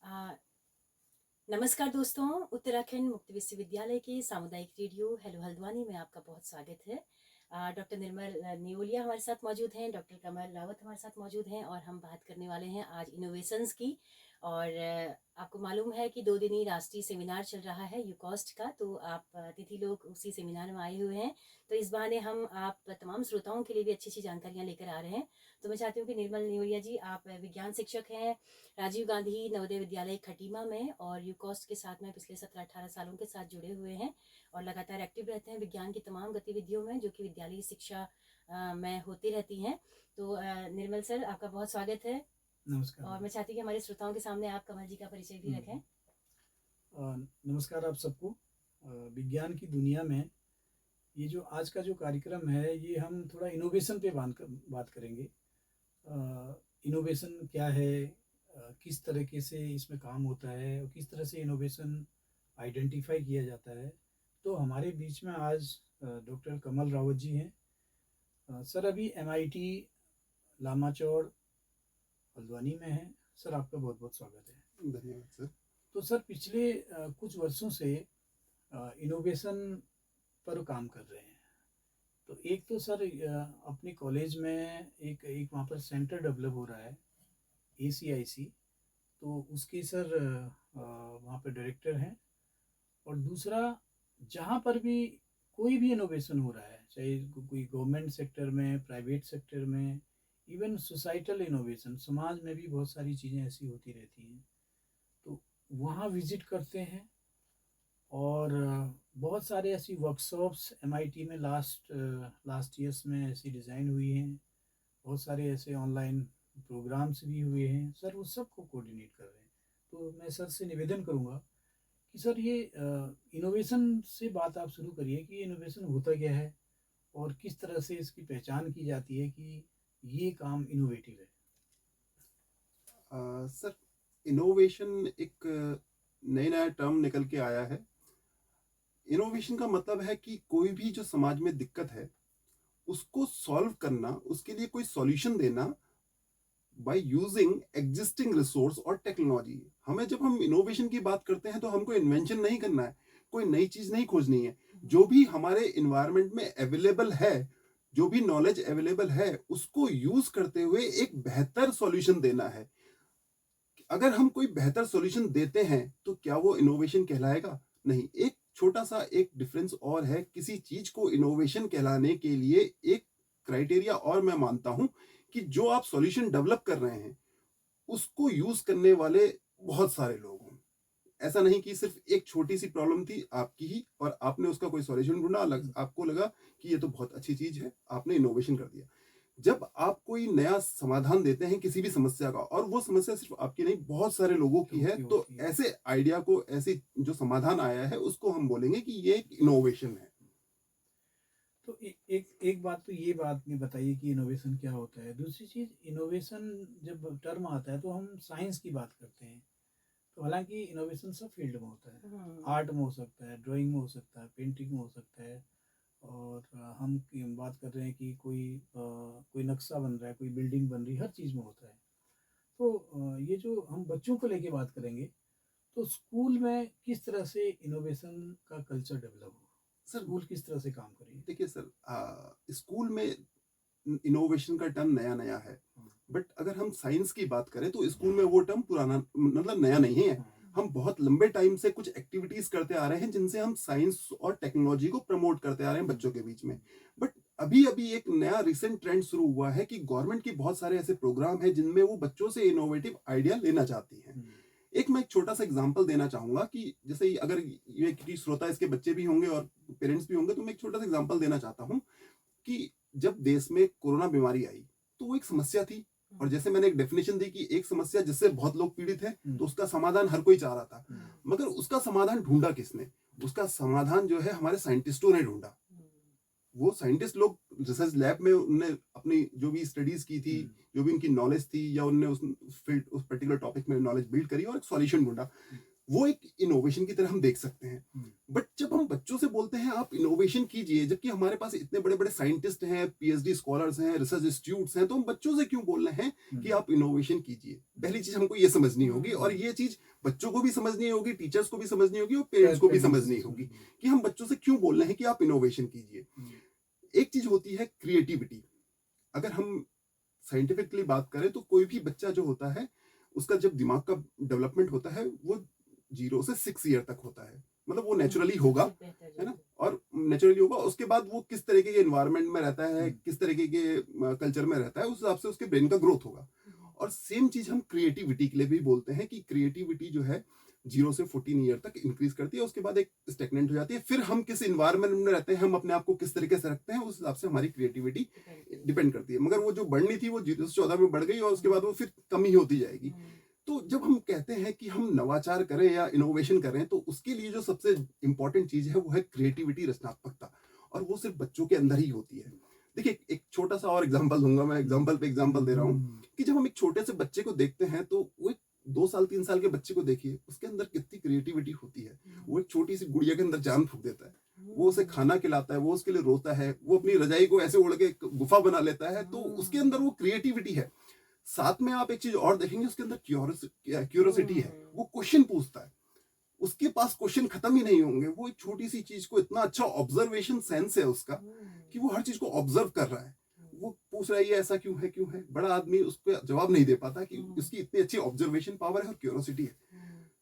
आ, नमस्कार दोस्तों। उत्तराखंड मुक्त विश्वविद्यालय के सामुदायिक रेडियो हेलो हल्द्वानी में आपका बहुत स्वागत है। डॉक्टर निर्मल नेवलिया हमारे साथ मौजूद हैं, डॉक्टर कमल रावत हमारे साथ मौजूद हैं और हम बात करने वाले हैं आज इनोवेशंस की। और आपको मालूम है कि 2 दिनी राष्ट्रीय सेमिनार चल रहा है यूकॉस्ट का, तो आप अतिथि लोग उसी सेमिनार में आए हुए हैं। तो इस बहाने हम आप तमाम श्रोताओं के लिए भी अच्छी अच्छी जानकारियाँ लेकर आ रहे हैं। तो मैं चाहती हूँ कि निर्मल नेवलिया जी, आप विज्ञान शिक्षक हैं राजीव गांधी नवोदय विद्यालय खटीमा में, और यूकॉस्ट के साथ में पिछले 17-18 सालों के साथ जुड़े हुए हैं और लगातार एक्टिव रहते हैं विज्ञान की तमाम गतिविधियों में जो कि विद्यालय शिक्षा में होती रहती हैं। तो निर्मल सर, आपका बहुत स्वागत है। नमस्कार। और मैं चाहती हूँ कि हमारे श्रोताओं के सामने आप कमल जी का परिचय भी रखें। नमस्कार आप सबको। विज्ञान की दुनिया में ये जो आज का जो कार्यक्रम है, ये हम थोड़ा इनोवेशन पे बात करेंगे। इनोवेशन क्या है, किस तरीके से इसमें काम होता है और किस तरह से इनोवेशन आइडेंटिफाई किया जाता है। तो हमारे बीच में आज डॉक्टर कमल रावत जी हैं। सर अभी MIT लामाचौड़ हल्द्वानी में हैं। सर आपका बहुत बहुत स्वागत है। धन्यवाद सर। तो सर पिछले कुछ वर्षों से इनोवेशन पर काम कर रहे हैं। तो एक तो सर अपने कॉलेज में एक एक वहाँ पर सेंटर डेवलप हो रहा है, ACIC। तो उसके सर वहाँ पर डायरेक्टर हैं। और दूसरा, जहाँ पर भी कोई भी इनोवेशन हो रहा है, चाहे कोई गवर्नमेंट सेक्टर में, प्राइवेट सेक्टर में, इवन सोसाइटल इनोवेशन, समाज में भी बहुत सारी चीज़ें ऐसी होती रहती हैं। तो वहाँ विजिट करते हैं और बहुत सारे ऐसी वर्कशॉप्स MIT में लास्ट ईयर्स में ऐसी डिज़ाइन हुई हैं। बहुत सारे ऐसे ऑनलाइन प्रोग्राम्स भी हुए हैं। सर उस सब को कोऑर्डिनेट कर रहे हैं। तो मैं सर से निवेदन करूँगा कि सर ये इनोवेशन से बात आप शुरू करिए कि इनोवेशन होता क्या है और किस तरह से इसकी पहचान की जाती है कि ये काम इनोवेटिव है। सर, इनोवेशन एक नया टर्म निकल के आया है। इनोवेशन का मतलब है कि कोई भी जो समाज में दिक्कत है उसको सॉल्व करना, उसके लिए कोई सॉल्यूशन देना बाय यूजिंग एग्जिस्टिंग रिसोर्स और टेक्नोलॉजी। हमें जब हम इनोवेशन की बात करते हैं तो हमको इन्वेंशन नहीं करना है, कोई नई चीज नहीं खोजनी है। जो भी हमारे इन्वायरमेंट में अवेलेबल है, जो भी नॉलेज अवेलेबल है, उसको यूज करते हुए एक बेहतर सॉल्यूशन देना है। अगर हम कोई बेहतर सॉल्यूशन देते हैं तो क्या वो इनोवेशन कहलाएगा? नहीं। एक छोटा सा एक डिफरेंस और है। किसी चीज को इनोवेशन कहलाने के लिए एक क्राइटेरिया और मैं मानता हूं कि जो आप सॉल्यूशन डेवलप कर रहे हैं उसको यूज करने वाले बहुत सारे लोग हों। ऐसा नहीं कि सिर्फ एक छोटी सी प्रॉब्लम थी आपकी ही और आपने उसका कोई सॉल्यूशन ढूंढा, आपको लगा कि ये तो बहुत अच्छी चीज है, आपने इनोवेशन कर दिया। जब आप कोई नया समाधान देते हैं किसी भी समस्या का, और वो समस्या सिर्फ आपकी नहीं बहुत सारे लोगों की है, तो होती है। ऐसे आइडिया को, ऐसे जो समाधान आया है उसको हम बोलेंगे कि ये एक इनोवेशन है। तो एक बात तो ये बात नहीं बताइए कि इनोवेशन क्या होता है। दूसरी चीज़, इनोवेशन जब टर्म आता है तो हम साइंस की बात करते हैं। तो हालांकि इनोवेशन सब फील्ड में होता है। आर्ट में हो सकता है, ड्राइंग में हो सकता है, पेंटिंग में हो सकता है। और हम बात कर रहे हैं कि कोई नक्शा बन रहा है, कोई बिल्डिंग बन रही है, हर चीज़ में होता है। तो ये जो हम बच्चों को लेके बात करेंगे, तो स्कूल में किस तरह से इनोवेशन का कल्चर डेवलप हो, सर स्कूल किस तरह से काम करें। देखिए सर, स्कूल में इनोवेशन का टर्म नया नया है, बट अगर हम साइंस की बात करें तो स्कूल में वो टर्म पुराना, मतलब नया नहीं है। हम बहुत लंबे टाइम से कुछ एक्टिविटीज करते आ रहे हैं जिनसे हम साइंस और टेक्नोलॉजी को प्रमोट करते आ रहे हैं बच्चों के बीच में। बट अभी अभी एक नया रिसेंट ट्रेंड शुरू हुआ है कि गवर्नमेंट की बहुत सारे ऐसे प्रोग्राम है जिनमें वो बच्चों से इनोवेटिव आइडिया लेना चाहती है। मैं एक छोटा सा एग्जांपल देना चाहूंगा कि जैसे अगर ये किसी श्रोता, इसके बच्चे भी होंगे और पेरेंट्स भी होंगे, तो मैं एक छोटा सा एग्जांपल देना चाहता हूँ कि जब देश में कोरोना बीमारी आई तो वो एक समस्या थी। और जैसे मैंने एक डेफिनेशन दी कि एक समस्या जिससे बहुत लोग पीड़ित हैं, तो उसका समाधान हर कोई चाह रहा था। मगर उसका समाधान ढूंढा किसने? उसका समाधान जो है हमारे साइंटिस्टों ने ढूंढा। वो साइंटिस्ट लोग रिसर्च लैब में उनने अपनी जो भी स्टडीज की थी, जो भी उनकी नॉलेज थी, या उनने उस फील्ड, उस पर्टिकुलर टॉपिक में नॉलेज बिल्ड करी और एक सॉल्यूशन ढूंढा। वो एक इनोवेशन की तरह हम देख सकते हैं। हम्म, बट जब हम बच्चों से बोलते हैं आप इनोवेशन कीजिए, जबकि हमारे पास इतने बड़े बड़े साइंटिस्ट हैं, पीएचडी स्कॉलर्स हैं, रिसर्च इंस्टीट्यूट्स हैं, तो हम बच्चों से क्यों बोल रहे हैं कि हम्म, आप इनोवेशन कीजिए? पहली चीज हमको ये समझनी होगी, और हम्म, ये चीज बच्चों को भी समझनी होगी, टीचर्स को भी समझनी होगी, और पेरेंट्स को भी समझनी होगी कि हम बच्चों से क्यों बोल रहे हैं कि आप इनोवेशन कीजिए। हम्म, एक चीज होती है क्रिएटिविटी। अगर हम साइंटिफिकली बात करें तो कोई भी बच्चा जो होता है, उसका जब दिमाग का डेवलपमेंट होता है वो 0 से 6 ईयर तक होता है, मतलब वो नेचुरली होगा, सबसे बेहतर है जो ना? है। और नेचुरली होगा, उसके बाद वो किस तरीके के एनवायरनमेंट में रहता है, हम्म, किस तरीके के कल्चर में रहता है, उस हिसाब से उसके ब्रेन का ग्रोथ होगा। हम्म, और सेम चीज हम क्रिएटिविटी के लिए भी बोलते हैं कि क्रिएटिविटी जो है 0 से 14 ईयर तक इंक्रीज करती है, उसके बाद एक स्टेगनेंट हो जाती है। फिर हम किस इन्वायरमेंट में रहते हैं, हम अपने आप को किस तरीके से रखते हैं, उस हिसाब से हमारी क्रिएटिविटी डिपेंड करती डिपेंड करती है। मगर वो जो बढ़नी थी वो 0 से 14 में बढ़ गई, और उसके बाद वो फिर कम ही होती जाएगी। है। तो जब हम कहते हैं कि हम नवाचार करें या इनोवेशन करें, तो उसके लिए जो सबसे इंपॉर्टेंट चीज है वो है क्रिएटिविटी, रचनात्मकता। और वो सिर्फ बच्चों के अंदर ही होती है। देखिए, एक छोटा सा और एग्जांपल दूंगा, मैं एग्जांपल पे एग्जांपल दे रहा हूँ कि जब हम एक छोटे से बच्चे को देखते हैं, तो वो एक 2 साल 3 साल के बच्चे को देखिए, उसके अंदर कितनी क्रिएटिविटी होती है। वो एक छोटी सी गुड़िया के अंदर जान फूंक देता है, वो उसे खाना खिलाता है, वो उसके लिए रोता है, वो अपनी रजाई को ऐसे ओढ़ के एक गुफा बना लेता है, तो उसके अंदर वो क्रिएटिविटी है। साथ में आप एक चीज और देखेंगे, उसके अंदर क्यूरोसिटी है, वो क्वेश्चन पूछता है। उसके पास क्वेश्चन खत्म ही नहीं होंगे। वो एक छोटी सी चीज को, इतना अच्छा ऑब्जर्वेशन सेंस है उसका कि वो हर चीज को ऑब्जर्व कर रहा है। वो पूछ रहा है ये ऐसा क्यों है, क्यों है। बड़ा आदमी उसको जवाब नहीं दे पाता कि उसकी इतनी अच्छी ऑब्जर्वेशन पावर है और क्यूरोसिटी है।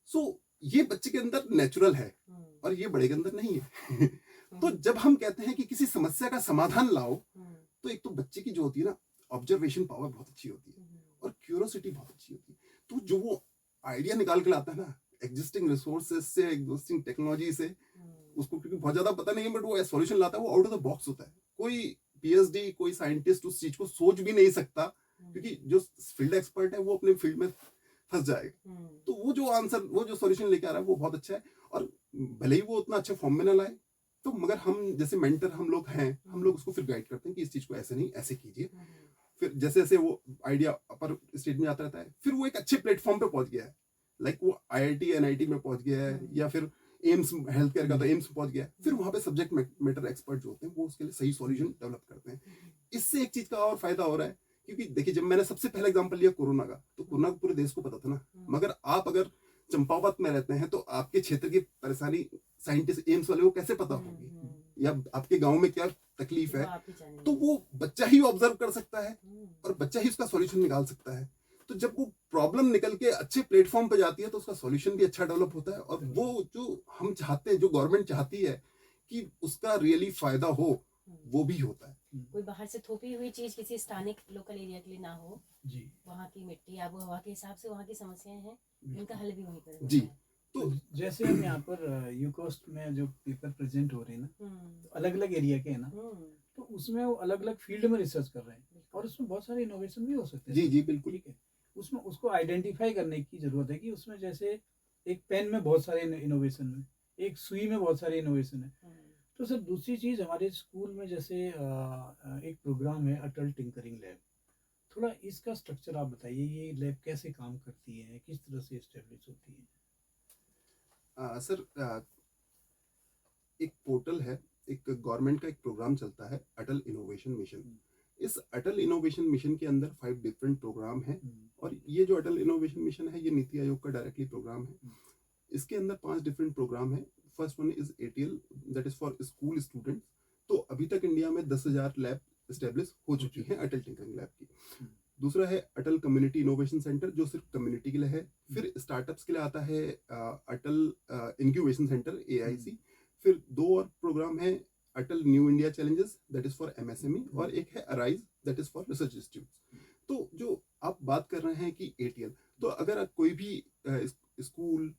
सो ये बच्चे के अंदर नेचुरल है, और ये बड़े के अंदर नहीं है। तो जब हम कहते हैं कि किसी समस्या का समाधान लाओ, तो एक तो बच्चे की जो होती है ना, ऑब्जर्वेशन पावर बहुत अच्छी होती है, और क्यूरोसिटी बहुत अच्छी होती है। तो जो वो आइडिया निकाल के लाता है ना, एग्जिस्टिंग रिसोर्सेज से, एग्जिस्टिंग टेक्नोलॉजी से, उसको क्योंकि बहुत ज्यादा पता नहीं है, बट वो सॉल्यूशन लाता है, वो आउट ऑफ द बॉक्स होता है। कोई पीएचडी, कोई साइंटिस्ट उस चीज को सोच भी नहीं सकता, क्योंकि जो फील्ड एक्सपर्ट है वो अपने फील्ड में फंस जाएगा। तो वो जो आंसर, वो जो सॉल्यूशन लेके आ रहा है, वो बहुत अच्छा है। और भले ही वो उतना अच्छे फॉर्म में ना लाए, तो मगर हम जैसे मेंटर हम लोग हैं, हम लोग उसको फिर गाइड करते हैं कि इस चीज को ऐसे नहीं, ऐसे कीजिए। फिर जैसे जैसे वो आइडिया अपर स्टेज में आता रहता है, फिर वो एक अच्छे प्लेटफॉर्म पे पहुंच गया है। लाइक वो आईआईटी एनआईटी में पहुंच गया है, या फिर एम्स हेल्थ केयर का, तो एम्स पहुंच गया है। फिर वहां पे सब्जेक्ट मैटर एक्सपर्ट जो होते हैं, वो उसके लिए सही सॉल्यूशन डेवलप करते हैं। इससे एक चीज का और फायदा हो रहा है, क्योंकि देखिए, जब मैंने सबसे पहला एग्जांपल लिया कोरोना का, तो कोरोना को पूरे देश को पता था ना। मगर आप अगर चंपावत में रहते हैं, तो आपके क्षेत्र की परेशानी साइंटिस्ट एम्स वाले को कैसे पता होगी, या आपके गांव में क्या तकलीफ है, तो वो बच्चा ही ऑब्जर्व कर सकता है, और बच्चा ही उसका सॉल्यूशन निकाल सकता है। तो जब वो प्रॉब्लम निकल के अच्छे प्लेटफॉर्म पे जाती है, तो उसका सॉल्यूशन भी अच्छा डेवलप होता है। और वो जो हम चाहते हैं, जो गवर्नमेंट चाहती है कि उसका रियली फायदा हो, वो भी होता है। कोई बाहर से थोपी हुई चीज किसी स्थानिक लोकल एरिया के लिए ना हो, जी, वहाँ की मिट्टी, आबो हवा के हिसाब से वहाँ की समस्याएं हैं, इनका हल भी वहीं पर होता जी। है। तो जैसे हम यहाँ पर यूकोस्ट में जो पेपर प्रेजेंट हो रहे हैं ना, तो अलग अलग एरिया के हैं ना, तो उसमें वो अलग अलग फील्ड में रिसर्च कर रहे हैं, और उसमें बहुत सारे इनोवेशन भी हो सकते हैं। जी जी बिल्कुल। ठीक है, उसमें उसको आइडेंटिफाई करने की जरूरत है कि उसमें जैसे एक पेन में बहुत सारे इनोवेशन है, एक सुई में बहुत सारे इनोवेशन है। तो सर, दूसरी चीज हमारे स्कूल में जैसे एक प्रोग्राम है अटल टिंकरिंग लैब। थोड़ा इसका स्ट्रक्चर आप बताइए, ये लैब कैसे काम करती है, किस तरह से एस्टेब्लिश होती है? सर, एक पोर्टल है, एक गवर्नमेंट का एक प्रोग्राम चलता है, अटल इनोवेशन मिशन। इस अटल इनोवेशन मिशन के अंदर 5 डिफरेंट प्रोग्राम हैं, और ये जो अटल इनोवेशन मिशन है, ये नीति आयोग का डायरेक्टली प्रोग्राम है। इसके अंदर 5 डिफरेंट प्रोग्राम है। First one is ATL, that is for school students. तो अभी तक इंडिया में 10,000 लैब स्टेब्लिश हो चुकी हैं अटल टिंकरिंग लैब की। दूसरा है अटल कम्युनिटी इनोवेशन सेंटर, जो सिर्फ कम्युनिटी के लिए है। फिर स्टार्टअप्स के लिए आता है अटल इंक्यूबेशन सेंटर, एआईसी। फिर 2 और प्रोग्राम है, Atal new India challenges, that is for MSME, और एक है arise, that is for research institute. तो जो आप बात कर रहे हैं कि एटीएल, तो अगर कोई भी स्कूल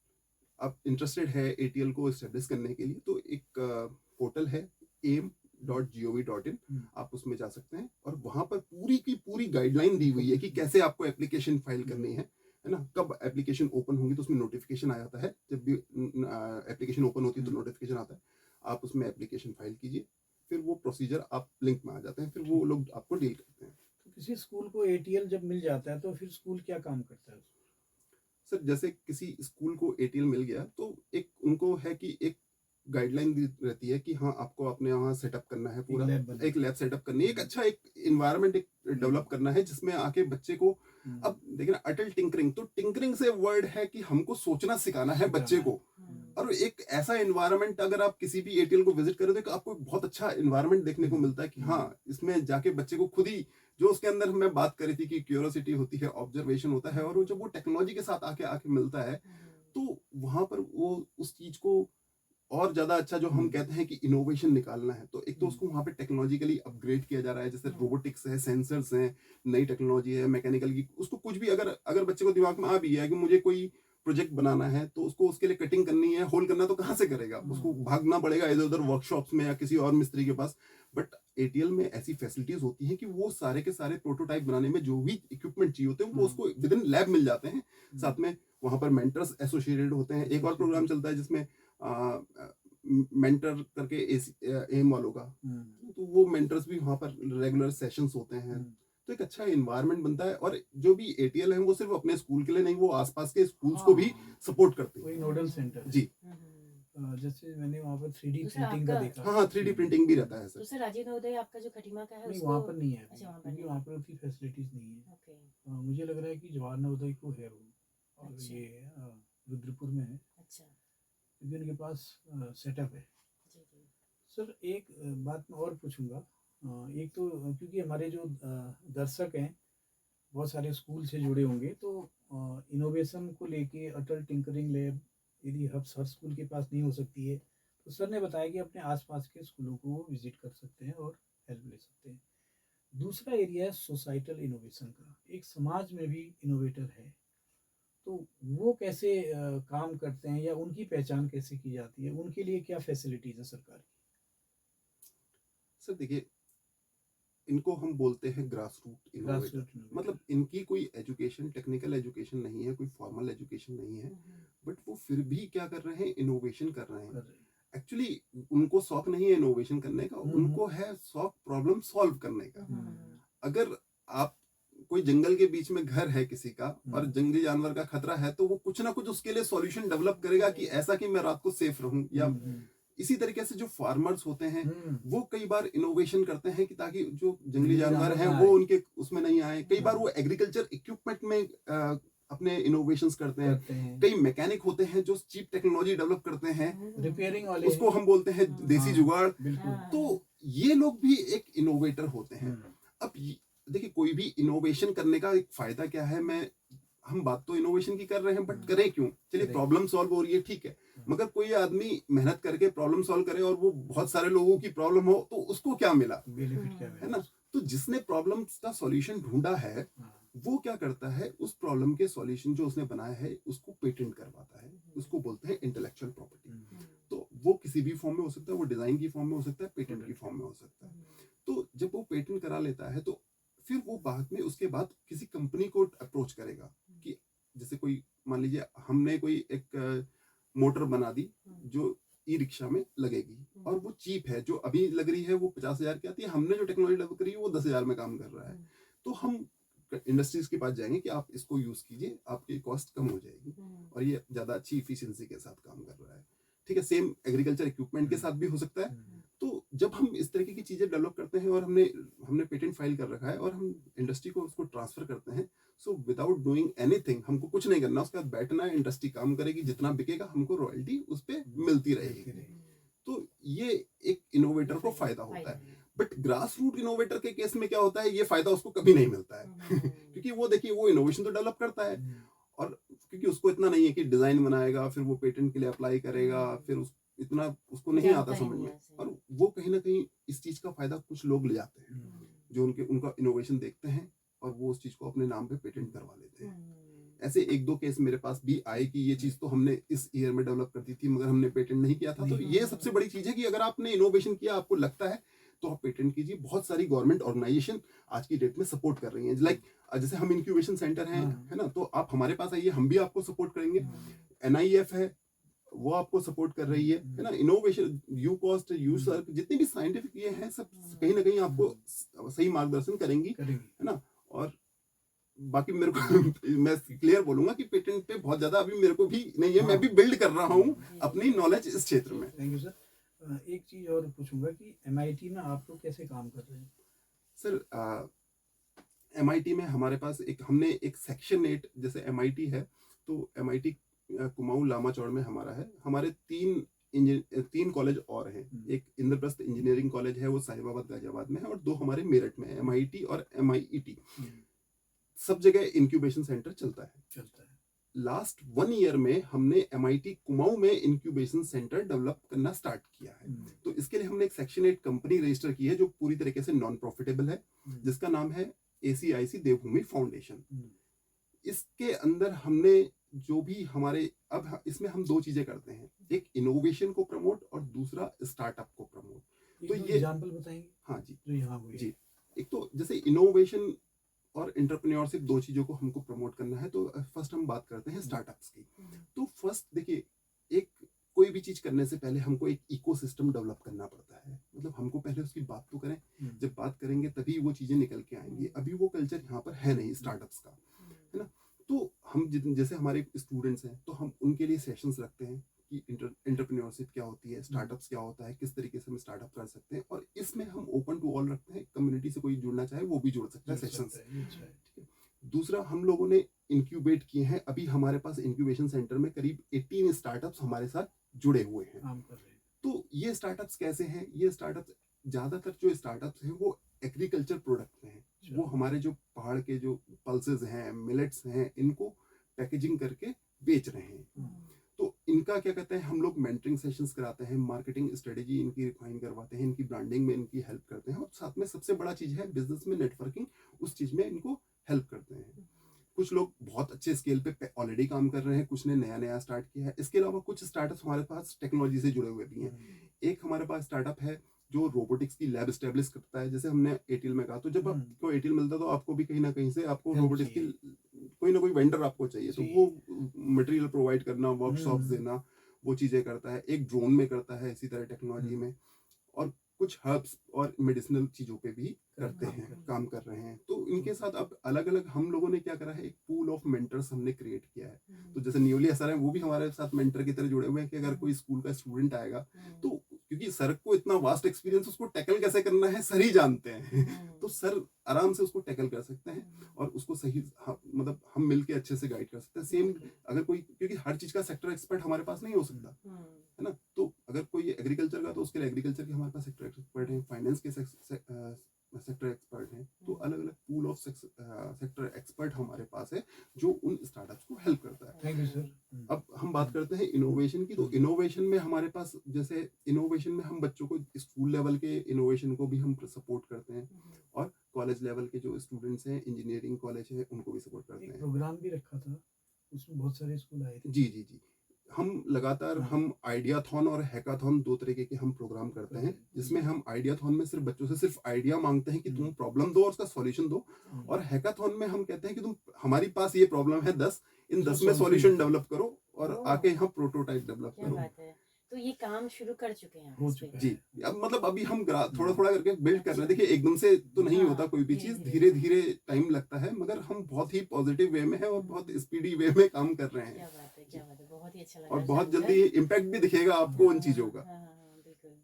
आप इंटरेस्टेड है एटीएल को एस्टेब्लिश करने के लिए, तो एक पोर्टल है aim.gov.in, आप उसमें जा सकते हैं, और वहां पर पूरी की पूरी गाइडलाइन दी हुई है कि कैसे आपको एप्लीकेशन फाइल करनी है ना। कब एप्लीकेशन ओपन होगी, तो उसमें नोटिफिकेशन आ जाता है, जब भी एप्लीकेशन ओपन होती है तो नोटिफिकेशन आता है, आप उसमें एप्लीकेशन फाइल कीजिए। फिर वो प्रोसीजर आप लिंक में आ जाते हैं, फिर वो लोग आपको डील करते हैं। तो किसी स्कूल को एटीएल जब मिल जाता है, तो फिर स्कूल क्या काम करता है? सर जैसे किसी स्कूल को एटीएल मिल गया तो एक उनको है कि एक गाइडलाइन रहती है कि हाँ आपको अपने यहाँ सेटअप करना है पूरा, एक लैब सेटअप करनी है, एक अच्छा एक इन्वायरमेंट एक डेवलप करना है जिसमें आके बच्चे को, अब देखिए ना अटल टिंकरिंग, तो टिंकरिंग से वर्ड है कि हमको सोचना सिखाना है बच्चे को। और एक ऐसा एनवायरनमेंट अगर आप किसी भी एटीएल को विजिट करोगे तो आपको एक बहुत अच्छा एनवायरनमेंट देखने को मिलता है कि हाँ इसमें जाके बच्चे को खुद ही, जो उसके अंदर मैं बात करी थी कि क्यूरियोसिटी होती है, ऑब्जर्वेशन होता है, और वो जब वो टेक्नोलॉजी के साथ आके आके मिलता है तो वहां पर वो उस चीज को और ज्यादा अच्छा, जो हम कहते हैं कि इनोवेशन निकालना है, तो एक तो उसको वहां पे टेक्नोलॉजिकली अपग्रेड किया जा रहा है, जैसे रोबोटिक्स है, सेंसर्स हैं, नई टेक्नोलॉजी है, मैकेनिकल की, उसको कुछ भी अगर अगर बच्चे को दिमाग में आ भी है कि मुझे कोई प्रोजेक्ट बनाना है तो उसको उसके लिए कटिंग करनी है, होल करना, तो कहाँ से करेगा, उसको भागना पड़ेगा इधर उधर वर्कशॉप्स में या किसी और मिस्त्री के पास। बट एटीएल में ऐसी फैसिलिटीज होती हैं कि वो सारे के सारे प्रोटोटाइप बनाने में जो भी इक्विपमेंट चाहिए होते हैं वो उसको विद इन लैब मिल जाते हैं। साथ में वहां पर मेंटर्स एसोसिएटेड होते हैं। एक और प्रोग्राम चलता है जिसमें मेंटर करके एम वालों का, तो वो मेंटर्स भी वहां पर रेगुलर सेशंस होते हैं, तो एक अच्छा एनवायरनमेंट बनता है। और जो भी एटीएल है वो सिर्फ अपने स्कूल के लिए नहीं, वो आसपास के स्कूल्स को भी सपोर्ट करते हैं। नोडल सेंटर जी। जैसे मैंने वहाँ पर 3D दूसरा प्रिंटिंग का आपका- देखा। हाँ 3D प्रिंटिंग भी रहता है सर। दूसरा राजीव नवोदय आपका जो खटीमा का है नहीं उसको वहाँ पर नहीं है अच्छा, वहाँ पर क्योंकि नहीं। वहाँ पर उतनी फैसिलिटीज नहीं है। ओके मुझे लग रहा है कि जवाहर नवोदय को है वो, और अच्छा। ये रुद्रपुर में है अच्छा क्योंकि उनके पास सेटअप है। जी जी सर एक बात मैं और पूछूंगा। एक तो क्योंकि हमारे जो दर्शक हैं बहुत सारे स्कूल से जुड़े होंगे, तो इनोवेशन को लेके अटल टिंकरिंग लैब यदि हर स्कूल के पास नहीं हो सकती है तो सर ने बताया कि अपने आसपास के स्कूलों को वो विजिट कर सकते हैं और हेल्प ले सकते हैं। दूसरा एरिया है सोसाइटल इनोवेशन का। एक समाज में भी इनोवेटर है, तो वो कैसे काम करते हैं या उनकी पहचान कैसे की जाती है, उनके लिए क्या फैसिलिटीज है सरकार की? सर देखिए, इनको हम बोलते हैं ग्रास रूट इनोवेटर। मतलब इनकी कोई एजुकेशन, टेक्निकल एजुकेशन नहीं है, कोई फॉर्मल एजुकेशन नहीं है, बट वो फिर भी क्या कर रहे हैं, इनोवेशन कर रहे हैं। एक्चुअली उनको शौक नहीं है इनोवेशन करने का, उनको है शौक प्रॉब्लम सॉल्व करने का। अगर आप कोई जंगल के बीच में घर है किसी का और जंगली जानवर का खतरा है, तो वो कुछ ना कुछ उसके लिए सॉल्यूशन डेवलप करेगा कि ऐसा कि मैं रात को सेफ रहूं। या इसी तरीके से जो फार्मर्स होते हैं वो कई बार इनोवेशन करते हैं कि ताकि जो जंगली जानवर हैं वो उनके उसमें नहीं आए। कई बार वो एग्रीकल्चर इक्विपमेंट में अपने इनोवेशंस करते हैं। कई मैकेनिक होते हैं जो चीप टेक्नोलॉजी डेवलप करते हैं, रिपेयरिंग वाले, उसको हम बोलते हैं देसी जुगाड़। तो ये लोग भी एक इनोवेटर होते हैं। अब देखिए, कोई भी इनोवेशन करने का एक फायदा क्या है, हम बात तो इनोवेशन की कर रहे हैं, बट करें क्यों? चलिए प्रॉब्लम सॉल्व हो रही है, ठीक है, मगर कोई आदमी मेहनत करके प्रॉब्लम सॉल्व करे और वो बहुत सारे लोगों की प्रॉब्लम हो तो उसको क्या मिला, बेनिफिट क्या है ना? तो जिसने प्रॉब्लम का सॉल्यूशन ढूंढा है वो क्या करता है, उस प्रॉब्लम के सॉल्यूशन जो उसने बनाया है उसको पेटेंट करवाता है। उसको बोलते हैं इंटेलेक्चुअल प्रॉपर्टी। तो वो किसी भी फॉर्म में हो सकता है, वो डिजाइन की फॉर्म में हो सकता है, पेटेंट की फॉर्म में हो सकता है। तो जब वो पेटेंट करा लेता है तो फिर वो बाद में उसके बाद किसी कंपनी को अप्रोच करेगा कि जैसे कोई मान लीजिए हमने कोई एक मोटर बना दी जो ई रिक्शा में लगेगी और वो चीप है, जो अभी लग रही है वो 50,000 की आती है, हमने जो टेक्नोलॉजी डेवलप करी है वो 10,000 में काम कर रहा है। तो हम इंडस्ट्रीज के पास जाएंगे कि आप इसको यूज कीजिए, आपकी कॉस्ट कम हो जाएगी और ये ज्यादा अच्छी इफिशियंसी के साथ काम कर रहा है। ठीक है, सेम एग्रीकल्चर इक्विपमेंट के साथ भी हो सकता है। तो जब हम इस तरीके की चीजें डेवलप करते हैं और हमने पेटेंट फाइल कर रखा है और हम इंडस्ट्री को उसको ट्रांसफर करते हैं, सो विदाउट डूइंग एनीथिंग, हमको कुछ नहीं करना, उसके बाद बैठना है, इंडस्ट्री काम करेगी, जितना बिकेगा हमको रॉयल्टी उस पर मिलती रहेगी। तो ये एक इनोवेटर को फायदा होता है। बट ग्रास रूट इनोवेटर के केस में क्या होता है, ये फायदा उसको कभी नहीं मिलता है क्योंकि वो देखिए वो इनोवेशन तो डेवलप करता है और क्योंकि उसको इतना नहीं है कि डिजाइन बनाएगा फिर वो पेटेंट के लिए अप्लाई करेगा, फिर इतना उसको नहीं आता समझ में, और वो कहीं ना कहीं इस चीज का फायदा कुछ लोग ले जाते हैं जो उनका इनोवेशन देखते हैं और वो उस चीज को अपने नाम पे पेटेंट करवा लेते हैं। ऐसे एक दो केस मेरे पास भी आए कि ये चीज तो हमने इस ईयर में डेवलप कर दी थी मगर हमने पेटेंट नहीं किया था। तो ये सबसे बड़ी चीज है कि अगर आपने इनोवेशन किया, आपको लगता है, तो आप पेटेंट कीजिए। बहुत सारी गवर्नमेंट ऑर्गेनाइजेशन आज की डेट में सपोर्ट कर रही हैं, लाइक जैसे हम इंक्यूबेशन सेंटर हैं, है ना, तो आप हमारे पास आइए, हम भी आपको सपोर्ट करेंगे। NIF है, वो आपको सपोर्ट कर रही है ना। इनोवेशन, यूकॉस्ट, यूसर्क, जितनी भी साइंटिफिक ये हैं सब कहीं ना कहीं आपको सही मार्गदर्शन करेंगी, है ना। और बाकी मेरे को मैं क्लियर बोलूंगा कि पेटेंट पे बहुत ज्यादा अभी मेरे को भी नहीं है, मैं भी बिल्ड कर रहा हूँ जी, अपनी नॉलेज इस क्षेत्र में। Thank you sir. एक चीज और पूछूंगा कि एमआईटी में आप लोग कैसे काम कर रहे हैं? सर एमआईटी में हमारे पास हमने एक सेक्शन 8, जैसे एमआईटी है तो एमआईटी कुमाऊं लामाचौड़ में हमारा है। हमारे तीन कॉलेज और हैं। एक इंद्रप्रस्थ इंजीनियरिंग कॉलेज है, वो साहिबाबाद गाजियाबाद में है, और 2 हमारे मेरठ में है, एमआईटी और एमआईईटी। सब जगह इंक्यूबेशन सेंटर चलता है। लास्ट 1 ईयर में हमने एमआईटी कुमाऊं में इंक्यूबेशन सेंटर डेवलप करना स्टार्ट किया है। तो इसके लिए हमने एक सेक्शन 8 कंपनी रजिस्टर की है जो पूरी तरीके से नॉन प्रॉफिटेबल है, जिसका नाम है एसीआईसी देवभूमि फाउंडेशन। इसके अंदर हमने जो भी हमारे, अब इसमें हम 2 चीजें करते हैं, एक इनोवेशन को प्रमोट और दूसरा स्टार्टअप को प्रमोट। तो ये एग्जांपल बताएंगे? हाँ जी, जो यहाँ हुई जी। एक तो जैसे इनोवेशन और एंटरप्रेन्योरशिप, 2 चीजों को हमको प्रमोट करना है। तो फर्स्ट हम बात करते हैं स्टार्टअप्स की। तो फर्स्ट देखिए, एक कोई भी चीज करने से पहले हमको एक इकोसिस्टम डेवलप करना पड़ता है। मतलब हमको पहले उसकी बात तो करें, जब बात करेंगे तभी वो चीजें निकल के आएंगी। अभी वो कल्चर यहाँ पर है नहीं स्टार्टअप्स का, है ना। तो हम जैसे हमारे स्टूडेंट्स हैं तो हम उनके लिए सेशंस रखते हैं कि एंटरप्रेन्योरशिप क्या होती है, स्टार्टअप्स क्या होता है, किस तरीके से हम स्टार्टअप कर सकते हैं, और इसमें हम ओपन टू ऑल रखते हैं। कम्युनिटी से कोई जुड़ना चाहे वो भी जुड़ सकता है सेशंस। ठीक है। दूसरा, हम लोगों ने इंक्यूबेट किए हैं। अभी हमारे पास इंक्यूबेशन सेंटर में करीब 18 स्टार्टअप्स हमारे साथ जुड़े हुए हैं। काम कर रहे हैं। तो ये स्टार्टअप्स कैसे हैं? ये स्टार्टअप्स, ज्यादातर जो स्टार्टअप्स हैं वो एग्रीकल्चर प्रोडक्ट में हैं। वो हमारे जो पहाड़ के जो पल्सेस हैं, मिलेट्स हैं, इनको पैकेजिंग करके बेच रहे हैं। तो इनका क्या कहते हैं, हम लोग मेंटरिंग सेशंस कराते हैं, मार्केटिंग स्ट्रेटेजी इनकी रिफाइन करवाते हैं, इनकी ब्रांडिंग में इनकी हेल्प करते हैं, और साथ में सबसे बड़ा चीज है बिजनेस में नेटवर्किंग, उस चीज में इनको हेल्प करते हैं। कुछ लोग बहुत अच्छे स्केल पे ऑलरेडी काम कर रहे हैं, कुछ ने नया नया स्टार्ट किया है। इसके अलावा कुछ स्टार्टअप्स हमारे पास टेक्नोलॉजी से जुड़े हुए भी हैं। एक हमारे पास स्टार्टअप है जो रोबोटिक्स की लैब स्टैब्लिश करता है। जैसे हमने एटीएल में कहा, तो जब आपको एटीएल मिलता है तो आपको भी कहीं ना कहीं से आपको रोबोटिक्स की कोई ना कोई वेंडर आपको चाहिए, तो वो मटेरियल प्रोवाइड करना, वर्कशॉप्स देना, वो चीजें करता है। एक ड्रोन में करता है इसी तरह टेक्नोलॉजी में, और कुछ हर्ब्स और मेडिसिनल चीजों पे भी करते हैं, काम कर रहे हैं। तो इनके साथ अब अलग अलग हम लोगों ने क्या करा है, एक पूल ऑफ मेंटर्स हमने क्रिएट किया है। तो जैसे न्यूलिया सर हैं, वो भी हमारे साथ मेंटर की तरह जुड़े हुए हैं कि अगर कोई स्कूल का स्टूडेंट आएगा तो, क्योंकि सर को इतना वास्ट एक्सपीरियंस, उसको टैकल कैसे करना है सर ही जानते हैं। तो सर आराम से उसको टैकल कर सकते हैं और उसको सही, मतलब हम मिलके अच्छे से गाइड कर सकते हैं। सेम अगर कोई, क्योंकि हर चीज का सेक्टर एक्सपर्ट हमारे पास नहीं हो सकता, है ना। तो अगर कोई एग्रीकल्चर का, तो उसके लिए एग्रीकल्चर के हमारे पास सेक्टर एक्सपर्ट हैं, फाइनेंस के सेक्टर एक्सपर्ट हैं। तो अलग अलग पूल ऑफ सेक्टर एक्सपर्ट हमारे पास है जो उन स्टार्टअप्स को हेल्प करता है। Thank you sir. अब हम बात करते हैं इनोवेशन की। तो इनोवेशन में हमारे पास, जैसे इनोवेशन में हम बच्चों को स्कूल लेवल के इनोवेशन को भी हम सपोर्ट करते हैं, और कॉलेज लेवल के जो स्टूडेंट्स हैं, इंजीनियरिंग कॉलेज है, उनको भी सपोर्ट करते हैं। प्रोग्राम भी रखा था, उसमें बहुत सारे स्कूल आए थे। जी जी जी, हम लगातार हम आइडियाथॉन और हैकाथॉन 2 तरीके के हम प्रोग्राम करते हैं, जिसमें हम आइडियाथॉन में सिर्फ बच्चों से सिर्फ आइडिया मांगते हैं कि तुम प्रॉब्लम दो और उसका सॉल्यूशन दो, और हैकाथॉन में हम कहते हैं कि तुम, हमारी पास ये प्रॉब्लम है 10, इन 10 में सॉल्यूशन डेवलप करो और आके यहाँ प्रोटोटाइप डेवलप क्या करो। बात है। तो ये काम शुरू कर चुके हैं आप हो इस पे? चुका जी, अब मतलब अभी हम थोड़ा थोड़ा करके बिल्ड कर रहे हैं। देखिए एकदम से तो नहीं होता कोई भी चीज, धीरे धीरे टाइम लगता है, मगर हम बहुत ही पॉजिटिव वे में है और बहुत स्पीडी वे में काम कर रहे हैं। क्या बात है, क्या बात है, बहुत ही अच्छा लगा। और बहुत जल्दी इम्पैक्ट भी दिखेगा आपको उन चीजों का। बिल्कुल।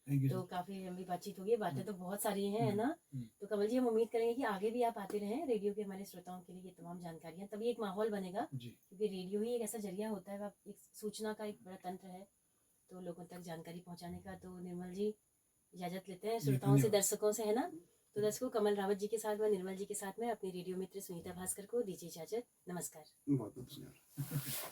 थैंक यू तो सर। काफी लंबी बातचीत होगी, बातें तो बहुत सारी हैं, है ना। तो कमल जी, हम उम्मीद करेंगे कि आगे भी आप आते रहें, रेडियो के हमारे श्रोताओं के लिए ये तमाम जानकारियां, तभी एक माहौल बनेगा, क्योंकि रेडियो ही एक ऐसा जरिया होता है, एक सूचना का एक बड़ा तंत्र है, तो लोगों तक जानकारी पहुंचाने का। तो निर्मल जी इजाजत लेते हैं श्रोताओं से, दर्शकों से, है ना। तो दर्शकों, कमल रावत जी के साथ व निर्मल जी के साथ में अपनी रेडियो मित्र सुनीता भास्कर को दीजिए इजाजत। नमस्कार। बहुत बहुत धन्यवाद।